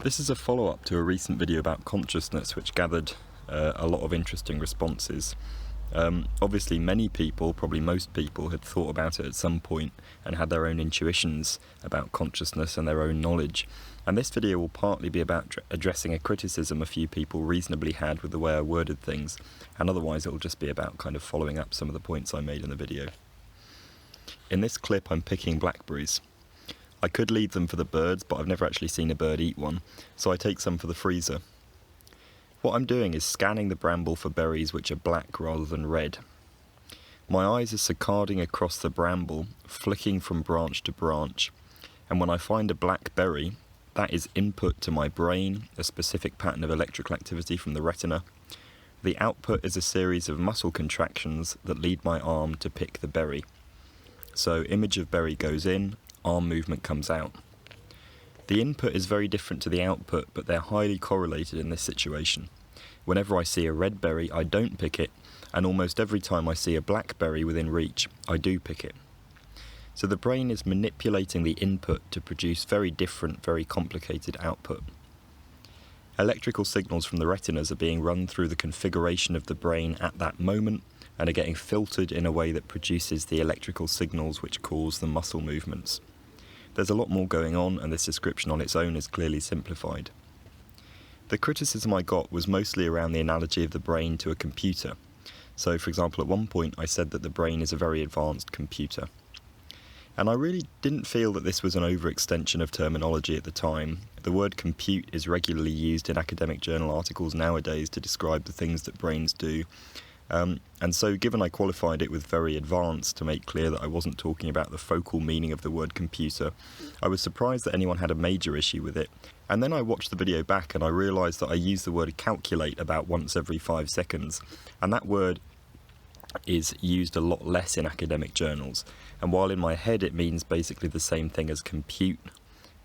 This is a follow-up to a recent video about consciousness which gathered a lot of interesting responses. Obviously many people, probably most people, had thought about it at some point and had their own intuitions about consciousness and their own knowledge. And this video will partly be about addressing a criticism a few people reasonably had with the way I worded things, and otherwise it will just be about kind of following up some of the points I made in the video. In this clip I'm picking blackberries. I could leave them for the birds, but I've never actually seen a bird eat one, so I take some for the freezer. What I'm doing is scanning the bramble for berries which are black rather than red. My eyes are saccading across the bramble, flicking from branch to branch, and when I find a black berry, that is input to my brain, a specific pattern of electrical activity from the retina. The output is a series of muscle contractions that lead my arm to pick the berry. So image of berry goes in, arm movement comes out. The input is very different to the output, but they're highly correlated in this situation. Whenever I see a red berry, I don't pick it, and almost every time I see a black berry within reach, I do pick it. So the brain is manipulating the input to produce very different, very complicated output. Electrical signals from the retinas are being run through the configuration of the brain at that moment, and are getting filtered in a way that produces the electrical signals which cause the muscle movements. There's a lot more going on, and this description on its own is clearly simplified. The criticism I got was mostly around the analogy of the brain to a computer. So, for example, at one point I said that the brain is a very advanced computer. And I really didn't feel that this was an overextension of terminology at the time. The word compute is regularly used in academic journal articles nowadays to describe the things that brains do. And so given I qualified it with very advanced to make clear that I wasn't talking about the focal meaning of the word computer, I was surprised that anyone had a major issue with it. And then I watched the video back and I realised that I use the word calculate about once every 5 seconds, and that word is used a lot less in academic journals. And while in my head it means basically the same thing as compute,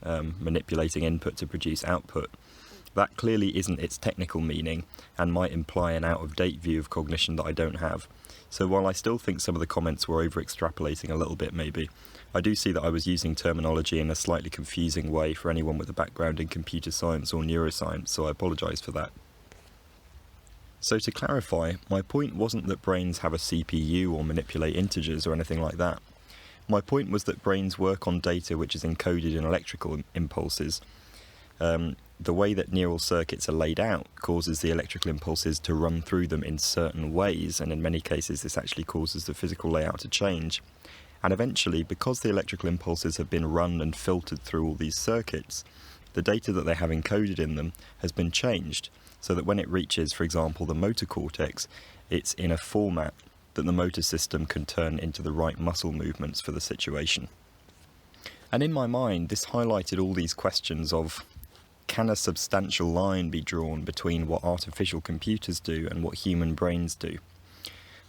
manipulating input to produce output, that clearly isn't its technical meaning and might imply an out-of-date view of cognition that I don't have. So while I still think some of the comments were over-extrapolating a little bit maybe, I do see that I was using terminology in a slightly confusing way for anyone with a background in computer science or neuroscience, so I apologise for that. So to clarify, my point wasn't that brains have a CPU or manipulate integers or anything like that. My point was that brains work on data which is encoded in electrical impulses. The way that neural circuits are laid out causes the electrical impulses to run through them in certain ways, and in many cases this actually causes the physical layout to change. And eventually, because the electrical impulses have been run and filtered through all these circuits, the data that they have encoded in them has been changed, so that when it reaches, for example, the motor cortex, it's in a format that the motor system can turn into the right muscle movements for the situation. And in my mind, this highlighted all these questions of, can a substantial line be drawn between what artificial computers do and what human brains do?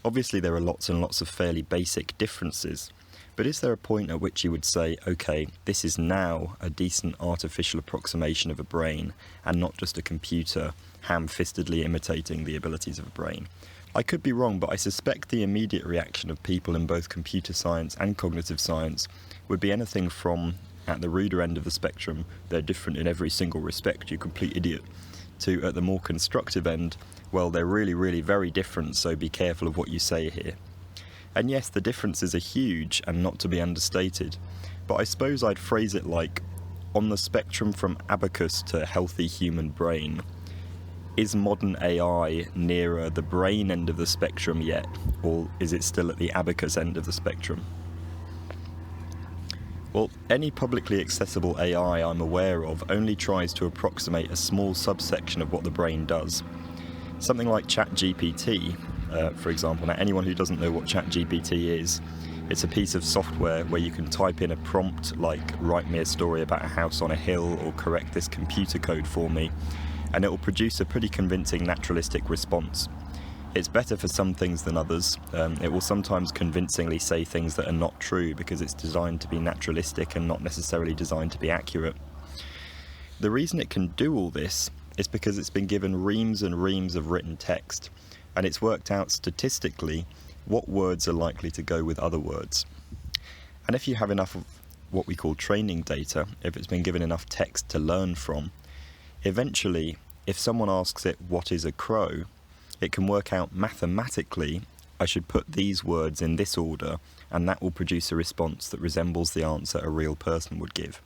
Obviously there are lots and lots of fairly basic differences, but is there a point at which you would say, okay, this is now a decent artificial approximation of a brain and not just a computer ham-fistedly imitating the abilities of a brain? I could be wrong, but I suspect the immediate reaction of people in both computer science and cognitive science would be anything from, at the ruder end of the spectrum, they're different in every single respect, you complete idiot, to at the more constructive end, well, they're really, really very different, so be careful of what you say here. And yes, the differences are huge and not to be understated, but I suppose I'd phrase it like, on the spectrum from abacus to healthy human brain, is modern AI nearer the brain end of the spectrum yet, or is it still at the abacus end of the spectrum? Well, any publicly accessible AI I'm aware of only tries to approximate a small subsection of what the brain does. Something like ChatGPT, for example. Now, anyone who doesn't know what ChatGPT is, it's a piece of software where you can type in a prompt like, write me a story about a house on a hill or correct this computer code for me, and it will produce a pretty convincing naturalistic response. It's better for some things than others. It will sometimes convincingly say things that are not true because it's designed to be naturalistic and not necessarily designed to be accurate. The reason it can do all this is because it's been given reams and reams of written text, and it's worked out statistically what words are likely to go with other words. And if you have enough of what we call training data, if it's been given enough text to learn from, Eventually, if someone asks it what is a crow, it can work out mathematically I should put these words in this order, and that will produce a response that resembles the answer a real person would give.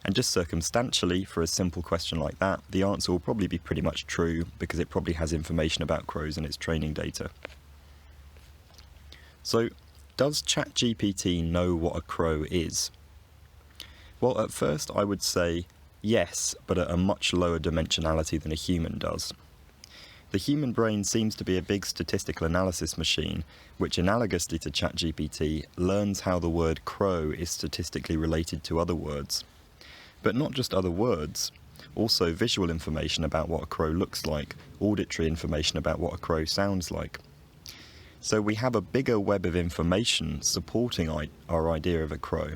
And just circumstantially, for a simple question like that, the answer will probably be pretty much true because it probably has information about crows in its training data. So, does ChatGPT know what a crow is? Well, at first I would say yes, but at a much lower dimensionality than a human does. The human brain seems to be a big statistical analysis machine, which analogously to ChatGPT learns how the word crow is statistically related to other words. But not just other words, also visual information about what a crow looks like, auditory information about what a crow sounds like. So we have a bigger web of information supporting our idea of a crow.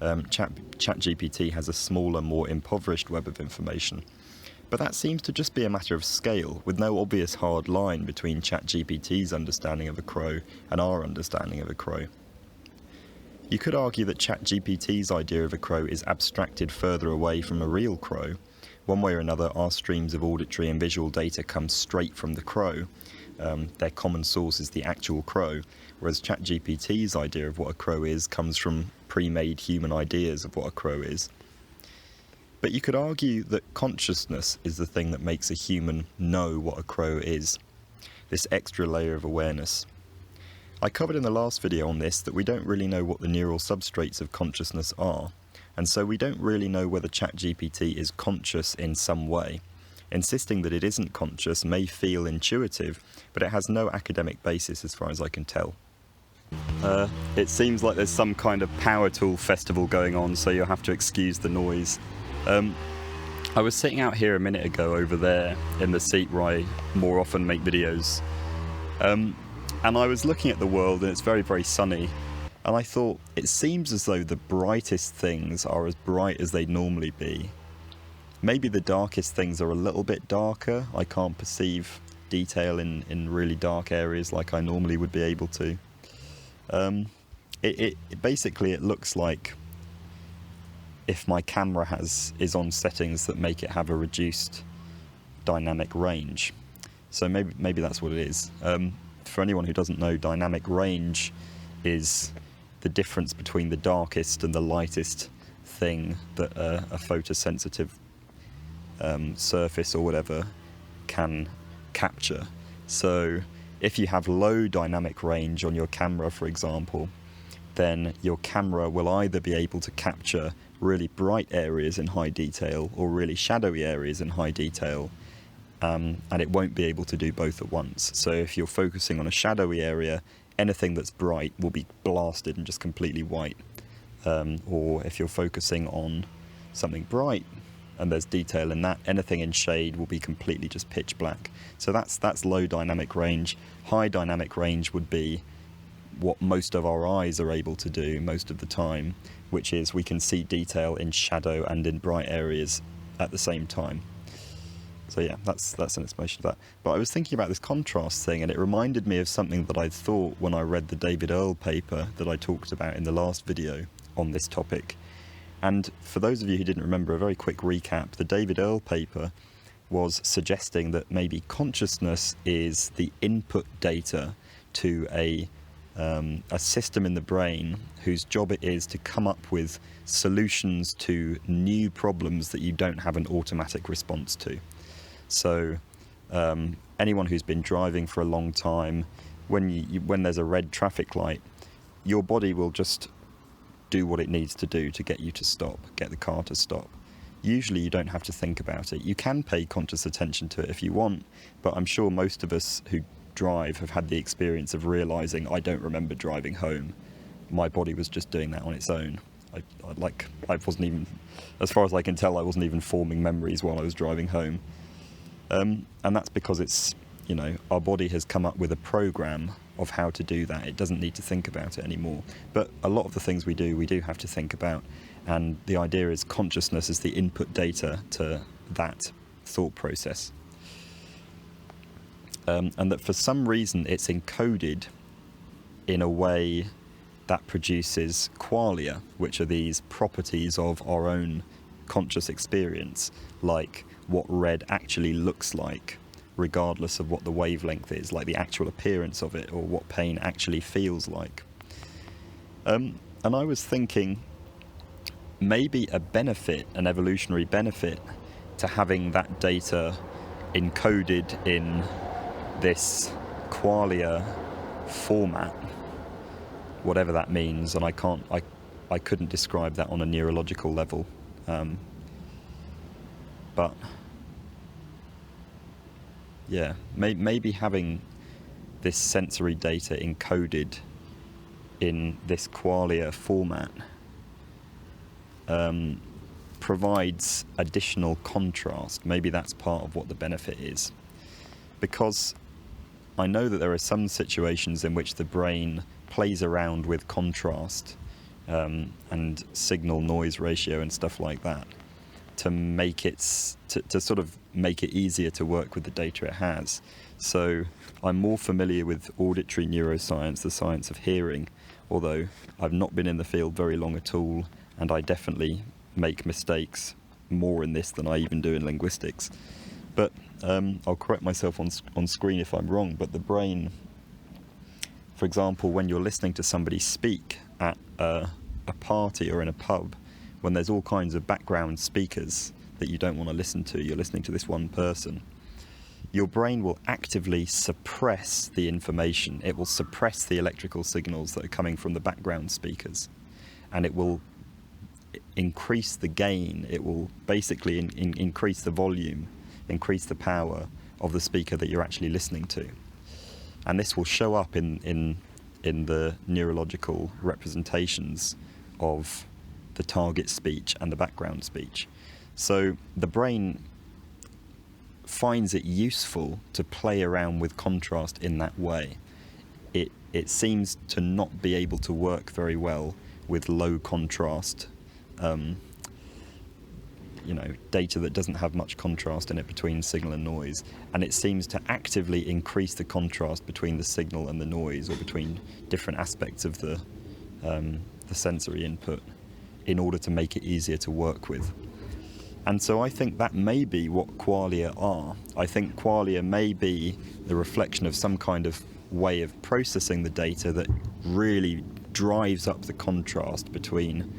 ChatGPT has a smaller, more impoverished web of information. But that seems to just be a matter of scale, with no obvious hard line between ChatGPT's understanding of a crow and our understanding of a crow. You could argue that ChatGPT's idea of a crow is abstracted further away from a real crow. One way or another, our streams of auditory and visual data come straight from the crow. Their common source is the actual crow, whereas ChatGPT's idea of what a crow is comes from pre-made human ideas of what a crow is. But you could argue that consciousness is the thing that makes a human know what a crow is, this extra layer of awareness. I covered in the last video on this that we don't really know what the neural substrates of consciousness are, and so we don't really know whether ChatGPT is conscious in some way. Insisting that it isn't conscious may feel intuitive, but it has no academic basis as far as I can tell. It seems like there's some kind of power tool festival going on, so you'll have to excuse the noise. I was sitting out here a minute ago over there in the seat where I more often make videos, and I was looking at the world and it's very, very sunny, and I thought it seems as though the brightest things are as bright as they'd normally be. Maybe the darkest things are a little bit darker. I can't perceive detail in really dark areas like I normally would be able to. Basically it looks like if my camera is on settings that make it have a reduced dynamic range. So maybe that's what it is. For anyone who doesn't know, dynamic range is the difference between the darkest and the lightest thing that a photosensitive surface or whatever can capture. So if you have low dynamic range on your camera, for example, then your camera will either be able to capture really bright areas in high detail or really shadowy areas in high detail, and it won't be able to do both at once. So if you're focusing on a shadowy area, anything that's bright will be blasted and just completely white. Or if you're focusing on something bright and there's detail in that, anything in shade will be completely just pitch black. So that's low dynamic range. High dynamic range would be what most of our eyes are able to do most of the time, which is we can see detail in shadow and in bright areas at the same time. So yeah, that's an explanation of that. But I was thinking about this contrast thing, and it reminded me of something that I thought when I read the David Earle paper that I talked about in the last video on this topic. And for those of you who didn't remember, a very quick recap, the David Earle paper was suggesting that maybe consciousness is the input data to a system in the brain whose job it is to come up with solutions to new problems that you don't have an automatic response to. So anyone who's been driving for a long time, when there's a red traffic light, your body will just do what it needs to do to get you to stop, get the car to stop. Usually you don't have to think about it. You can pay conscious attention to it if you want, but I'm sure most of us who drive have had the experience of realising, I don't remember driving home. My body was just doing that on its own. I wasn't even, as far as I can tell, I wasn't even forming memories while I was driving home. And that's because it's, our body has come up with a program of how to do that. It doesn't need to think about it anymore. But a lot of the things we do have to think about. And the idea is consciousness is the input data to that thought process. And that for some reason it's encoded in a way that produces qualia, which are these properties of our own conscious experience, like what red actually looks like, regardless of what the wavelength is, like the actual appearance of it, or what pain actually feels like. And I was thinking, maybe a benefit, an evolutionary benefit, to having that data encoded in this qualia format, whatever that means, and I couldn't describe that on a neurological level, but yeah, maybe having this sensory data encoded in this qualia format provides additional contrast. Maybe that's part of what the benefit is, because I know that there are some situations in which the brain plays around with contrast and signal noise ratio and stuff like that to make it to sort of make it easier to work with the data it has. So I'm more familiar with auditory neuroscience, the science of hearing, although I've not been in the field very long at all, and I definitely make mistakes more in this than I even do in linguistics. But I'll correct myself on screen if I'm wrong, but the brain, for example, when you're listening to somebody speak at a party or in a pub, when there's all kinds of background speakers that you don't want to listen to, you're listening to this one person, your brain will actively suppress the information. It will suppress the electrical signals that are coming from the background speakers, and it will increase the gain. It will basically increase the volume, increase the power of the speaker that you're actually listening to. And this will show up in the neurological representations of the target speech and the background speech. So the brain finds it useful to play around with contrast in that way. It seems to not be able to work very well with low contrast data that doesn't have much contrast in it between signal and noise, and it seems to actively increase the contrast between the signal and the noise, or between different aspects of the sensory input, in order to make it easier to work with. And so I think that may be what qualia are. I think qualia may be the reflection of some kind of way of processing the data that really drives up the contrast between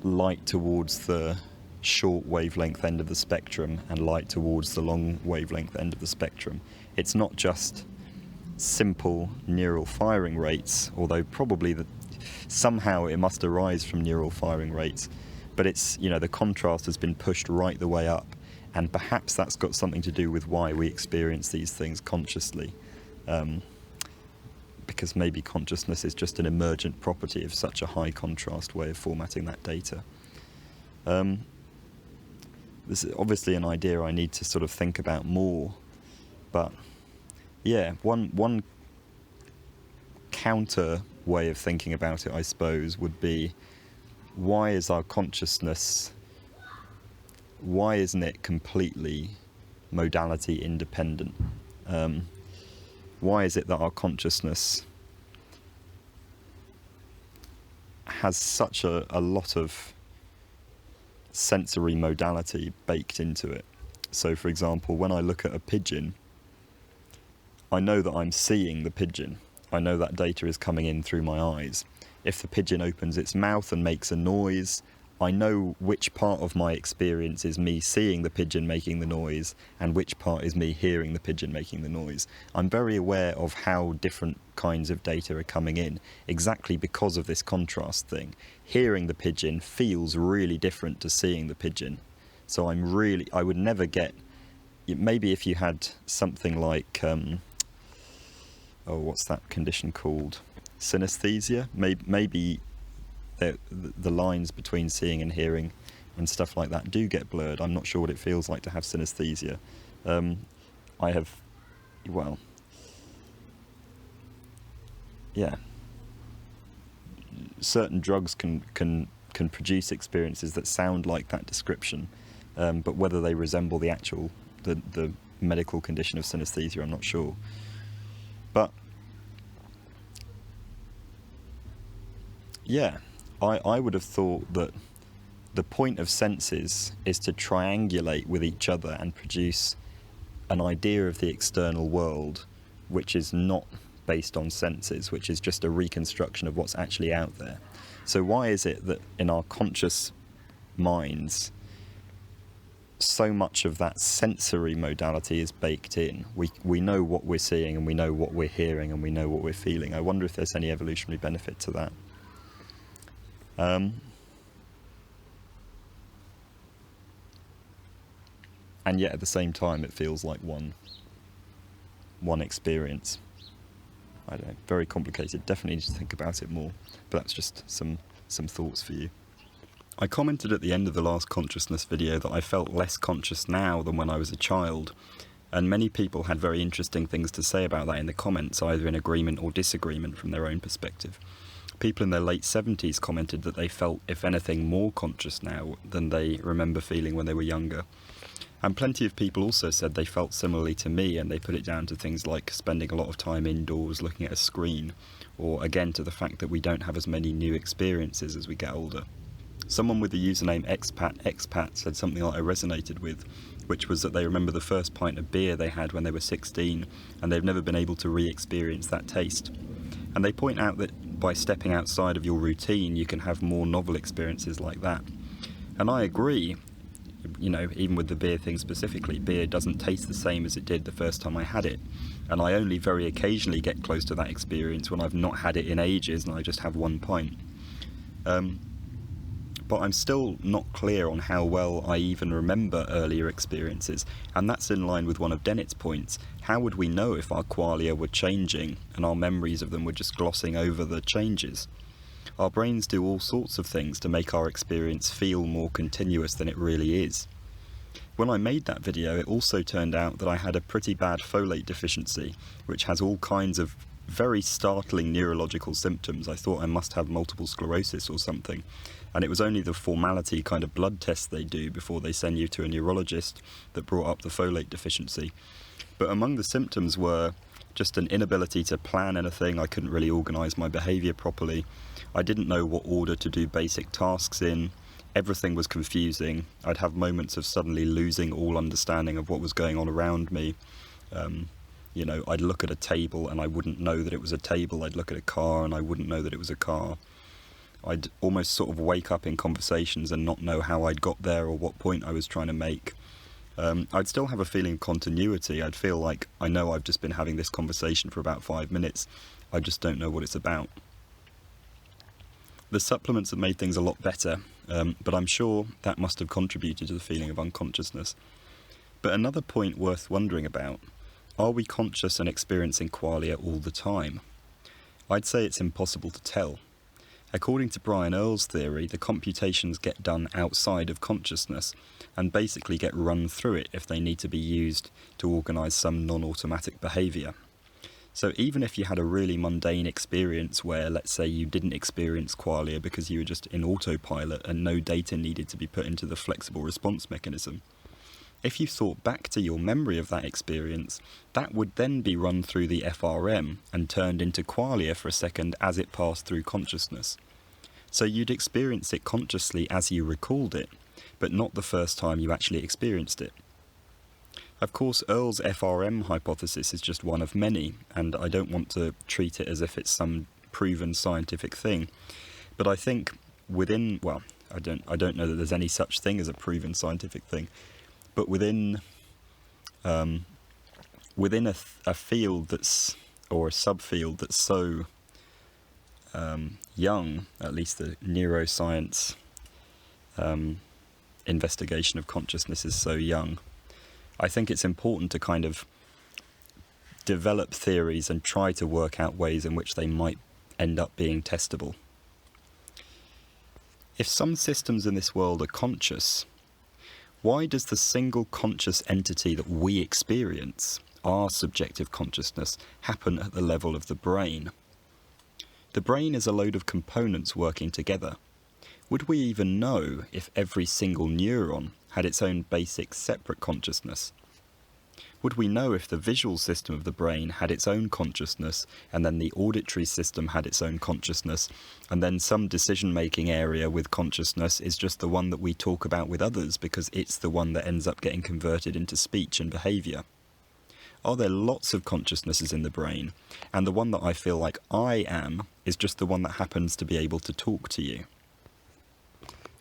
light towards the short wavelength end of the spectrum and light towards the long wavelength end of the spectrum. It's not just simple neural firing rates, although probably somehow it must arise from neural firing rates, but it's, the contrast has been pushed right the way up, and perhaps that's got something to do with why we experience these things consciously, because maybe consciousness is just an emergent property of such a high contrast way of formatting that data. This is obviously an idea I need to sort of think about more, but yeah, one counter way of thinking about it, I suppose, would be, why is our consciousness, why isn't it completely modality independent? Why is it that our consciousness has such a lot of sensory modality baked into it? So, for example, when I look at a pigeon, I know that I'm seeing the pigeon. I know that data is coming in through my eyes. If the pigeon opens its mouth and makes a noise, I know which part of my experience is me seeing the pigeon making the noise and which part is me hearing the pigeon making the noise. I'm very aware of how different kinds of data are coming in, exactly because of this contrast thing. Hearing the pigeon feels really different to seeing the pigeon. So I would never get, maybe if you had something like, what's that condition called? Synesthesia? Maybe the lines between seeing and hearing and stuff like that do get blurred. I'm not sure what it feels like to have synesthesia. Certain drugs can produce experiences that sound like that description, but whether they resemble the medical condition of synesthesia, I'm not sure. But yeah, I would have thought that the point of senses is to triangulate with each other and produce an idea of the external world which is not based on senses, which is just a reconstruction of what's actually out there. So why is it that in our conscious minds so much of that sensory modality is baked in? We know what we're seeing, and we know what we're hearing, and we know what we're feeling. I wonder if there's any evolutionary benefit to that. And yet at the same time it feels like one experience. I don't know, very complicated. Definitely need to think about it more, but that's just some thoughts for you. I commented at the end of the last consciousness video that I felt less conscious now than when I was a child, and many people had very interesting things to say about that in the comments, either in agreement or disagreement from their own perspective. People in their late 70s commented that they felt, if anything, more conscious now than they remember feeling when they were younger. And plenty of people also said they felt similarly to me, and they put it down to things like spending a lot of time indoors looking at a screen, or again to the fact that we don't have as many new experiences as we get older. Someone with the username expat said something that I resonated with, which was that they remember the first pint of beer they had when they were 16, and they've never been able to re-experience that taste. And they point out that by stepping outside of your routine, you can have more novel experiences like that. And I agree. You know, even with the beer thing specifically, beer doesn't taste the same as it did the first time I had it, and I only very occasionally get close to that experience when I've not had it in ages and I just have one pint. But I'm still not clear on how well I even remember earlier experiences, and that's in line with one of Dennett's points. How would we know if our qualia were changing and our memories of them were just glossing over the changes? Our brains do all sorts of things to make our experience feel more continuous than it really is. When I made that video, it also turned out that I had a pretty bad folate deficiency, which has all kinds of very startling neurological symptoms. I thought I must have multiple sclerosis or something, and it was only the formality kind of blood test they do before they send you to a neurologist that brought up the folate deficiency. But among the symptoms were just an inability to plan anything. I couldn't really organise my behaviour properly. I didn't know what order to do basic tasks in. Everything was confusing. I'd have moments of suddenly losing all understanding of what was going on around me. You know, I'd look at a table and I wouldn't know that it was a table. I'd look at a car and I wouldn't know that it was a car. I'd almost sort of wake up in conversations and not know how I'd got there or what point I was trying to make. I'd still have a feeling of continuity. I'd feel like I know I've just been having this conversation for about 5 minutes. I just don't know what it's about. The supplements have made things a lot better, but I'm sure that must have contributed to the feeling of unconsciousness. But another point worth wondering about: are we conscious and experiencing qualia all the time? I'd say it's impossible to tell. According to Brian Earle's theory, the computations get done outside of consciousness and basically get run through it if they need to be used to organise some non-automatic behaviour. So even if you had a really mundane experience where, let's say, you didn't experience qualia because you were just in autopilot and no data needed to be put into the flexible response mechanism, if you thought back to your memory of that experience, that would then be run through the FRM and turned into qualia for a second as it passed through consciousness. So you'd experience it consciously as you recalled it, but not the first time you actually experienced it. Of course, Earle's FRM hypothesis is just one of many, and I don't want to treat it as if it's some proven scientific thing. But I think within, well, I don't know that there's any such thing as a proven scientific thing, but within a field that's, or a subfield that's so young, at least the neuroscience investigation of consciousness is so young, I think it's important to kind of develop theories and try to work out ways in which they might end up being testable. If some systems in this world are conscious, why does the single conscious entity that we experience, our subjective consciousness, happen at the level of the brain? The brain is a load of components working together. Would we even know if every single neuron had its own basic separate consciousness? Would we know if the visual system of the brain had its own consciousness, and then the auditory system had its own consciousness, and then some decision-making area with consciousness is just the one that we talk about with others because it's the one that ends up getting converted into speech and behaviour? Are there lots of consciousnesses in the brain, and the one that I feel like I am is just the one that happens to be able to talk to you?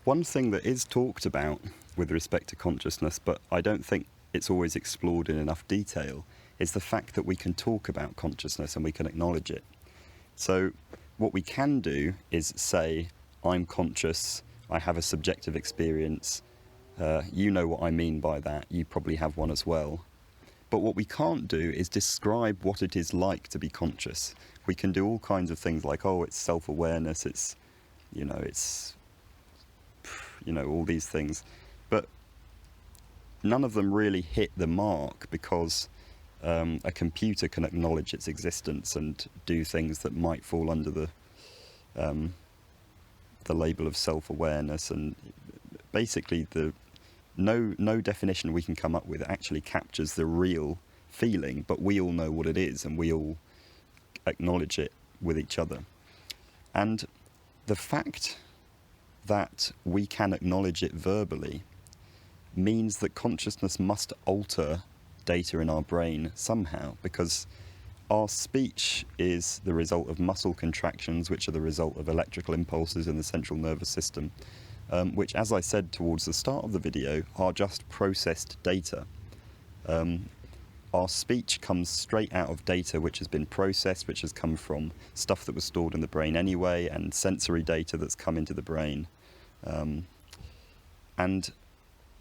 One thing that is talked about with respect to consciousness, but I don't think it's always explored in enough detail, is the fact that we can talk about consciousness and we can acknowledge it. So what we can do is say, I'm conscious, I have a subjective experience, you know what I mean by that, you probably have one as well. But what we can't do is describe what it is like to be conscious. We can do all kinds of things like, oh, it's self-awareness, it's all these things. But none of them really hit the mark because a computer can acknowledge its existence and do things that might fall under the label of self-awareness, and basically no definition we can come up with actually captures the real feeling, but we all know what it is and we all acknowledge it with each other. And the fact that we can acknowledge it verbally means that consciousness must alter data in our brain somehow, because our speech is the result of muscle contractions, which are the result of electrical impulses in the central nervous system, which, as I said towards the start of the video, are just processed data. Our speech comes straight out of data which has been processed, which has come from stuff that was stored in the brain anyway, and sensory data that's come into the brain. And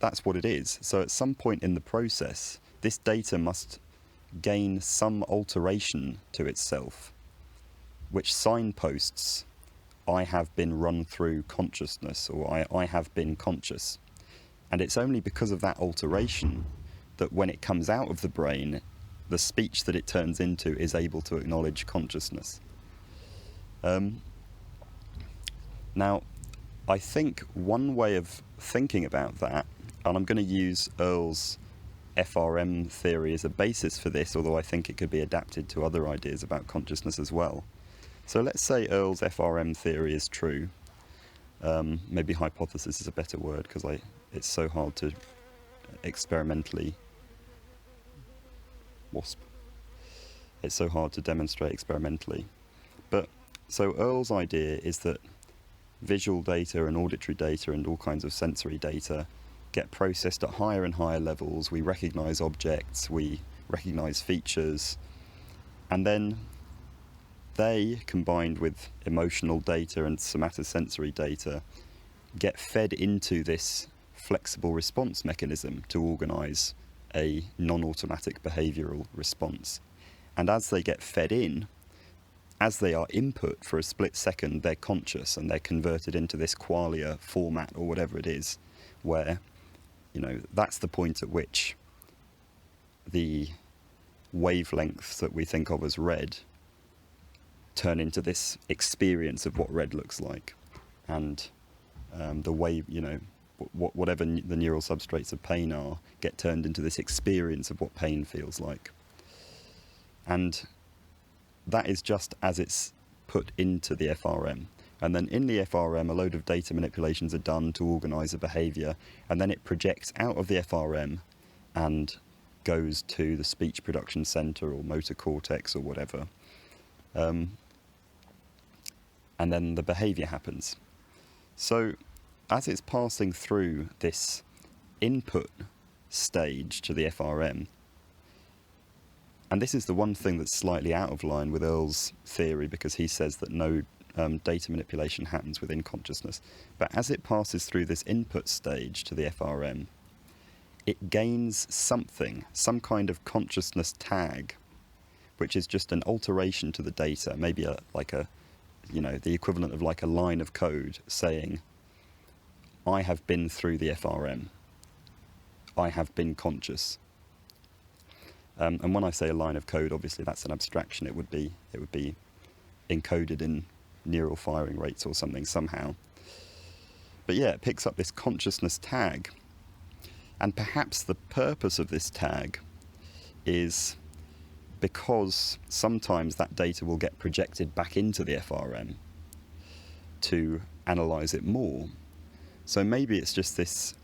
that's what it is. So at some point in the process, this data must gain some alteration to itself, which signposts, I have been run through consciousness, or I have been conscious. And it's only because of that alteration that when it comes out of the brain, the speech that it turns into is able to acknowledge consciousness. Now, I think one way of thinking about that, and I'm going to use Earle's FRM theory as a basis for this, although I think it could be adapted to other ideas about consciousness as well. So let's say Earle's FRM theory is true. Maybe hypothesis is a better word, because it's so hard to experimentally... It's so hard to demonstrate experimentally. But so Earle's idea is that visual data and auditory data and all kinds of sensory data get processed at higher and higher levels. We recognize objects, we recognize features, and then they, combined with emotional data and somatosensory data, get fed into this flexible response mechanism to organize a non-automatic behavioral response. And as they get fed in, as they are input for a split second, they're conscious and they're converted into this qualia format or whatever it is, where, that's the point at which the wavelengths that we think of as red turn into this experience of what red looks like. And the wave, whatever the neural substrates of pain are, get turned into this experience of what pain feels like. And that is just as it's put into the FRM. And then in the FRM, a load of data manipulations are done to organize a behavior, and then it projects out of the FRM and goes to the speech production center or motor cortex or whatever. And then the behavior happens. So as it's passing through this input stage to the FRM, and this is the one thing that's slightly out of line with Earle's theory, because he says that no data manipulation happens within consciousness. But as it passes through this input stage to the FRM, it gains something, some kind of consciousness tag, which is just an alteration to the data, maybe the equivalent of like a line of code saying, I have been through the FRM. I have been conscious. And when I say a line of code, obviously that's an abstraction. It would be encoded in neural firing rates or something somehow. But yeah, it picks up this consciousness tag. And perhaps the purpose of this tag is because sometimes that data will get projected back into the FRM to analyse it more. So maybe it's just this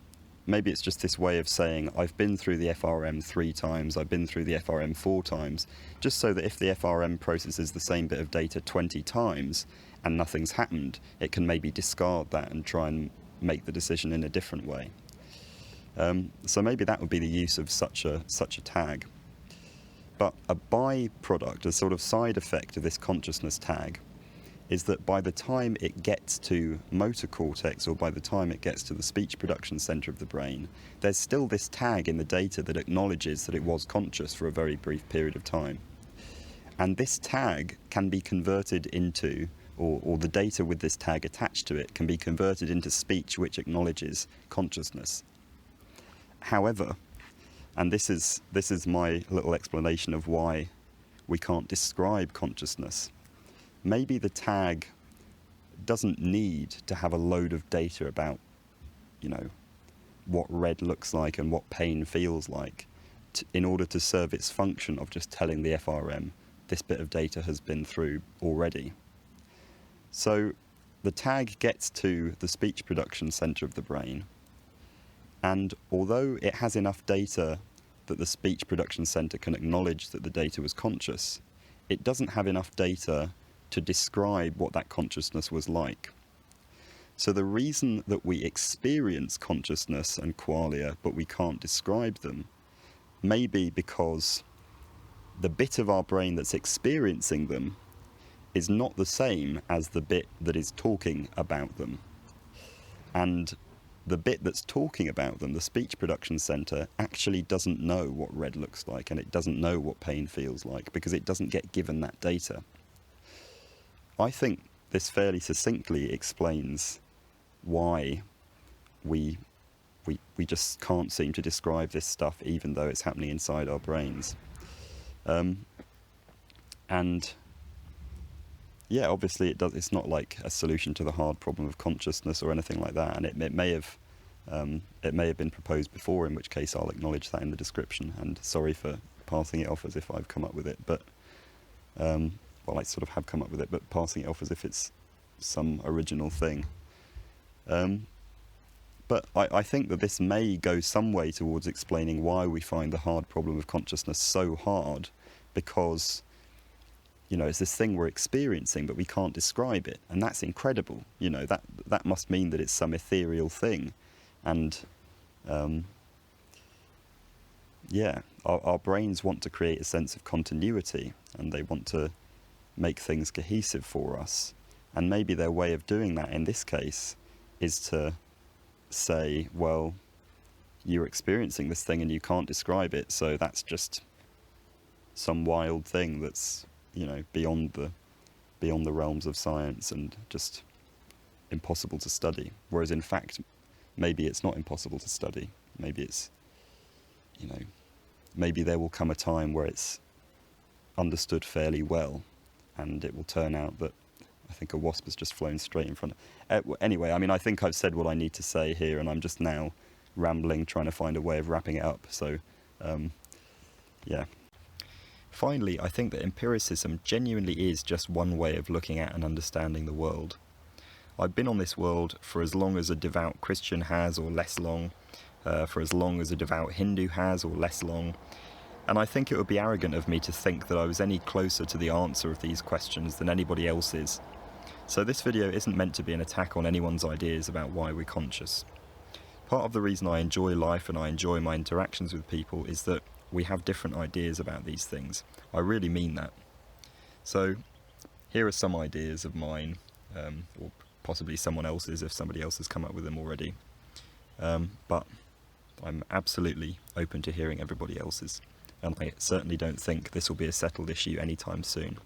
way of saying, I've been through the FRM 3 times, I've been through the FRM 4 times, just so that if the FRM processes the same bit of data 20 times and nothing's happened, it can maybe discard that and try and make the decision in a different way. So maybe that would be the use of such a tag. But a byproduct, a sort of side effect of this consciousness tag, is that by the time it gets to motor cortex, or by the time it gets to the speech production center of the brain, there's still this tag in the data that acknowledges that it was conscious for a very brief period of time. And this tag can be converted into, or the data with this tag attached to it can be converted into speech which acknowledges consciousness. However, and this is my little explanation of why we can't describe consciousness, maybe the tag doesn't need to have a load of data about, what red looks like and what pain feels like in order to serve its function of just telling the FRM this bit of data has been through already. So the tag gets to the speech production center of the brain, and although it has enough data that the speech production center can acknowledge that the data was conscious, it doesn't have enough data to describe what that consciousness was like. So the reason that we experience consciousness and qualia but we can't describe them may be because the bit of our brain that's experiencing them is not the same as the bit that is talking about them. And the bit that's talking about them, the speech production center, actually doesn't know what red looks like, and it doesn't know what pain feels like because it doesn't get given that data. I think this fairly succinctly explains why we just can't seem to describe this stuff even though it's happening inside our brains. And yeah, obviously it's not like a solution to the hard problem of consciousness or anything like that, and it may have been proposed before, in which case I'll acknowledge that in the description, and sorry for passing it off as if I've come up with it, but well, I sort of have come up with it, but passing it off as if it's some original thing. But I think that this may go some way towards explaining why we find the hard problem of consciousness so hard, because it's this thing we're experiencing, but we can't describe it, and that's incredible. That must mean that it's some ethereal thing, and our brains want to create a sense of continuity, and they want to make things cohesive for us, and maybe their way of doing that in this case is to say, well, you're experiencing this thing and you can't describe it, so that's just some wild thing that's beyond the realms of science and just impossible to study. Whereas in fact, maybe it's not impossible to study. Maybe it's, maybe there will come a time where it's understood fairly well, and it will turn out that I think a wasp has just flown straight in front of... Anyway, I think I've said what I need to say here, and I'm just now rambling, trying to find a way of wrapping it up. So, yeah. Finally, I think that empiricism genuinely is just one way of looking at and understanding the world. I've been on this world for as long as a devout Christian has, or less long, for as long as a devout Hindu has, or less long, and I think it would be arrogant of me to think that I was any closer to the answer of these questions than anybody else is. So this video isn't meant to be an attack on anyone's ideas about why we're conscious. Part of the reason I enjoy life and I enjoy my interactions with people is that we have different ideas about these things. I really mean that. So here are some ideas of mine, or possibly someone else's if somebody else has come up with them already. But I'm absolutely open to hearing everybody else's, and I certainly don't think this will be a settled issue anytime soon.